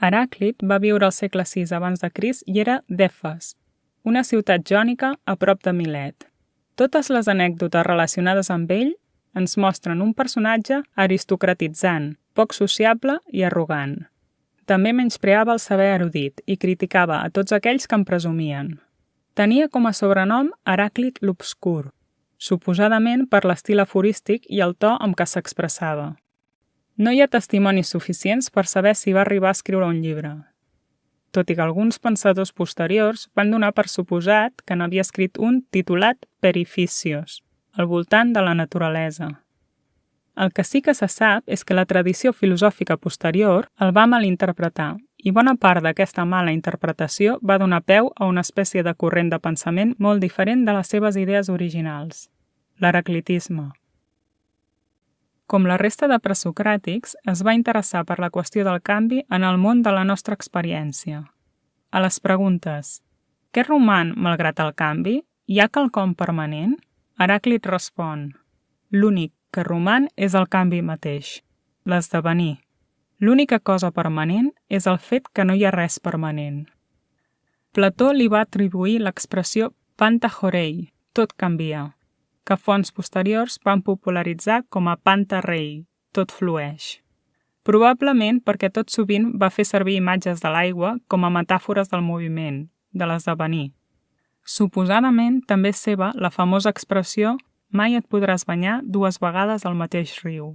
Heràclit va viure al segle VI abans de Crist i era d'Efes, una ciutat jònica a prop de Milet. Totes les anècdotes relacionades amb ell ens mostren un personatge aristocratitzant, poc sociable i arrogant. També menyspreava el saber erudit i criticava a tots aquells que en presumien. Tenia com a sobrenom Heràclit l'Obscur, suposadament per l'estil aforístic i el to amb què s'expressava. No hi ha testimonis suficients per saber si va arribar a escriure un llibre, tot i que alguns pensadors posteriors van donar per suposat que n'havia escrit un titulat Perificios, al voltant de la naturalesa. El que sí que se sap és que la tradició filosòfica posterior el va malinterpretar i bona part d'aquesta mala interpretació va donar peu a una espècie de corrent de pensament molt diferent de les seves idees originals, l'heraclitisme. Com la resta de presocràtics, es va interessar per la qüestió del canvi en el món de la nostra experiència. A les preguntes «Què roman malgrat el canvi? Hi ha quelcom permanent?» Heràclit respon «L'únic que roman és el canvi mateix, l'esdevenir. L'única cosa permanent és el fet que no hi ha res permanent». Plató li va atribuir l'expressió «pantahorei», tot canvia, que fonts posteriors van popularitzar com a panta rei, tot flueix. Probablement perquè tot sovint va fer servir imatges de l'aigua com a metàfores del moviment, de l'esdevenir. Suposadament també és seva la famosa expressió «mai et podràs banyar dues vegades al mateix riu».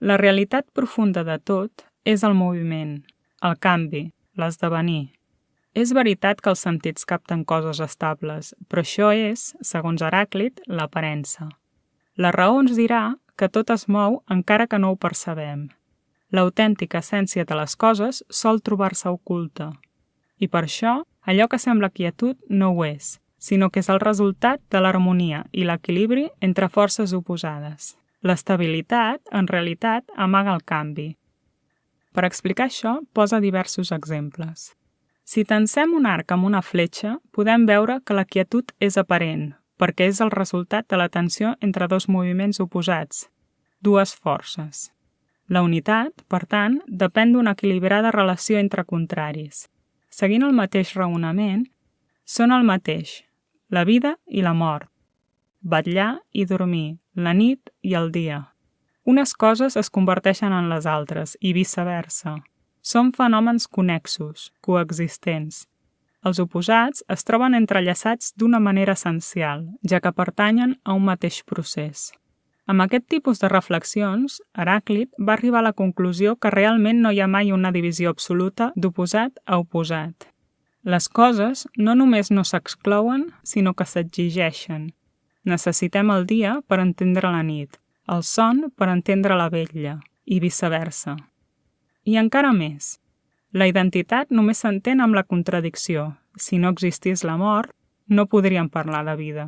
La realitat profunda de tot és el moviment, el canvi, l'esdevenir. És veritat que els sentits capten coses estables, però això és, segons Heràclit, l'aparença. La raó ens dirà que tot es mou encara que no ho percebem. L'autèntica essència de les coses sol trobar-se oculta. I per això, allò que sembla quietud no ho és, sinó que és el resultat de l'harmonia i l'equilibri entre forces oposades. L'estabilitat, en realitat, amaga el canvi. Per explicar això, posa diversos exemples. Si tensem un arc amb una fletxa, podem veure que la quietud és aparent, perquè és el resultat de la tensió entre dos moviments oposats, dues forces. La unitat, per tant, depèn d'una equilibrada relació entre contraris. Seguint el mateix raonament, són el mateix, la vida i la mort, vetllar i dormir, la nit i el dia. Unes coses es converteixen en les altres i viceversa. Són fenòmens connexos, coexistents. Els oposats es troben entrellaçats d'una manera essencial, ja que pertanyen a un mateix procés. Amb aquest tipus de reflexions, Heràclit va arribar a la conclusió que realment no hi ha mai una divisió absoluta d'oposat a oposat. Les coses no només no s'exclouen, sinó que s'exigeixen. Necessitem el dia per entendre la nit, el son per entendre la vetlla, i viceversa. I encara més. La identitat només s'entén amb la contradicció. Si no existís la mort, no podríem parlar de vida.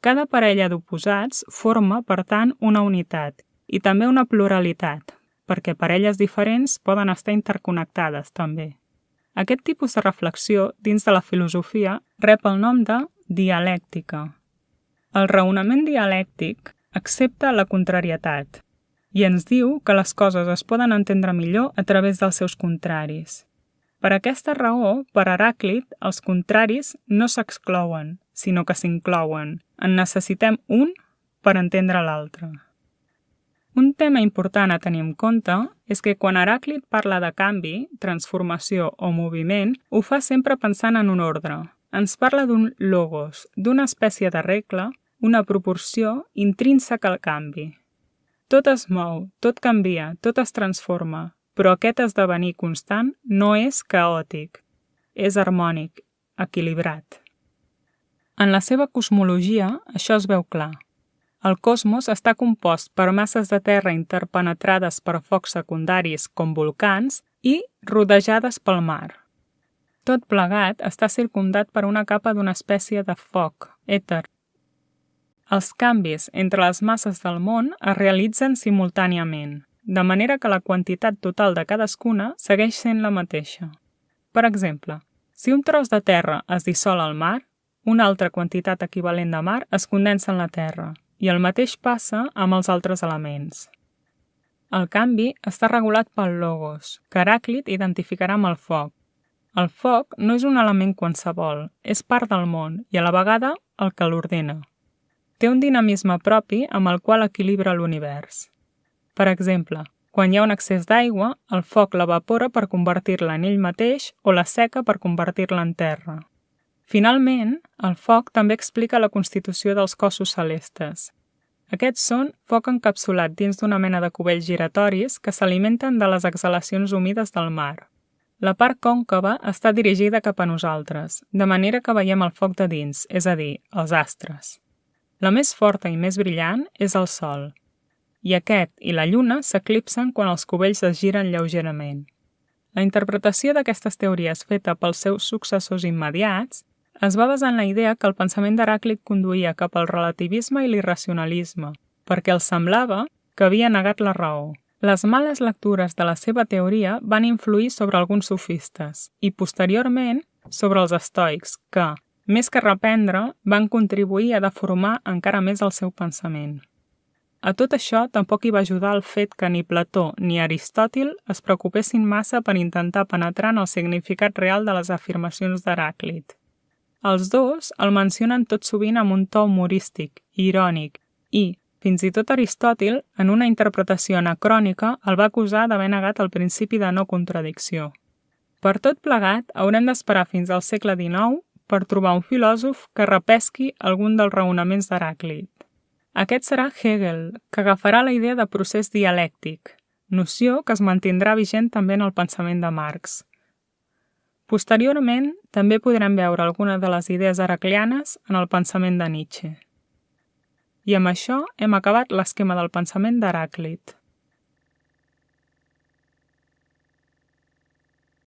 Cada parella d'oposats forma, per tant, una unitat i també una pluralitat, perquè parelles diferents poden estar interconnectades també. Aquest tipus de reflexió dins de la filosofia rep el nom de dialèctica. El raonament dialèctic accepta la contrarietat i ens diu que les coses es poden entendre millor a través dels seus contraris. Per aquesta raó, per Heràclit, els contraris no s'exclouen, sinó que s'inclouen. En necessitem un per entendre l'altre. Un tema important a tenir en compte és que quan Heràclit parla de canvi, transformació o moviment, ho fa sempre pensant en un ordre. Ens parla d'un logos, d'una espècie de regla, una proporció intrínseca al canvi. Tot es mou, tot canvia, tot es transforma, però aquest esdevenir constant no és caòtic, és harmònic, equilibrat. En la seva cosmologia, això es veu clar. El cosmos està compost per masses de terra interpenetrades per focs secundaris com volcans i rodejades pel mar. Tot plegat està circumdat per una capa d'una espècie de foc, èter. Els canvis entre les masses del món es realitzen simultàniament, de manera que la quantitat total de cadascuna segueix sent la mateixa. Per exemple, si un tros de terra es dissol al mar, una altra quantitat equivalent de mar es condensa en la terra, i el mateix passa amb els altres elements. el canvi està regulat pel logos, que Heràclit identificarà amb el foc. El foc no és un element qualsevol, és part del món i a la vegada el que l'ordena. Té un dinamisme propi amb el qual equilibra l'univers. Per exemple, quan hi ha un excés d'aigua, el foc l'evapora per convertir-la en ell mateix o la seca per convertir-la en terra. Finalment, el foc també explica la constitució dels cossos celestes. Aquests són foc encapsulat dins d'una mena de cubells giratoris que s'alimenten de les exhalacions humides del mar. La part còncava està dirigida cap a nosaltres, de manera que veiem el foc de dins, és a dir, els astres. La més forta i més brillant és el Sol, i aquest i la Lluna s'eclipsen quan els cubells es giren lleugerament. La interpretació d'aquestes teories feta pels seus successors immediats es va basar en la idea que el pensament d'Heràclit conduïa cap al relativisme i l'irracionalisme, perquè els semblava que havia negat la raó. Les males lectures de la seva teoria van influir sobre alguns sofistes i, posteriorment, sobre els estoics, que, més que reprendre, van contribuir a deformar encara més el seu pensament. A tot això tampoc hi va ajudar el fet que ni Plató ni Aristòtil es preocupessin massa per intentar penetrar en el significat real de les afirmacions d'Heràclit. Els dos el mencionen tot sovint amb un to humorístic, irònic, i, fins i tot Aristòtil, en una interpretació anacrònica, el va acusar d'haver negat el principi de no contradicció. Per tot plegat, haurem d'esperar fins al segle XIX per trobar un filòsof que repesqui algun dels raonaments d'Heràclit. Aquest serà Hegel, que agafarà la idea de procés dialèctic, noció que es mantindrà vigent també en el pensament de Marx. Posteriorment, també podrem veure alguna de les idees heraclianes en el pensament de Nietzsche. I amb això hem acabat l'esquema del pensament d'Heràclit.